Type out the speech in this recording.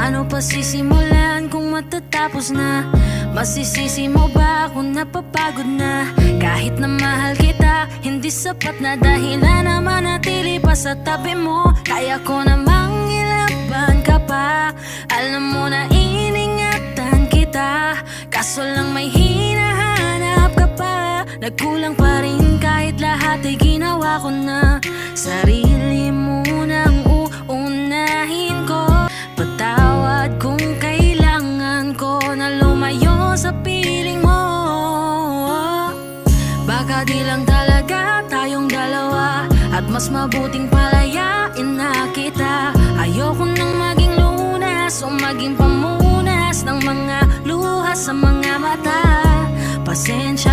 Paano pa sisimulan kung matatapos na? Masisisi mo ba kung napapagod na? Kahit na mahal kita, hindi sapat na dahilan na manatili pa sa tabi mo. Kaya ko namang ilaban ka pa. Alam mo na iningatan kita, kaso lang may hinahanap ka pa. Nagkulang pa rin kahit lahat ay ginawa ko na. Sarili mo nang uunahin ko. Patawad kung kailangan ko na lumayo sa piling mo. Baka di lang talaga tayong dalawa, at mas mabuting palayain na kita. Ayoko nang maging lunas o maging pamunas ng mga luha sa mga mata. Pasensya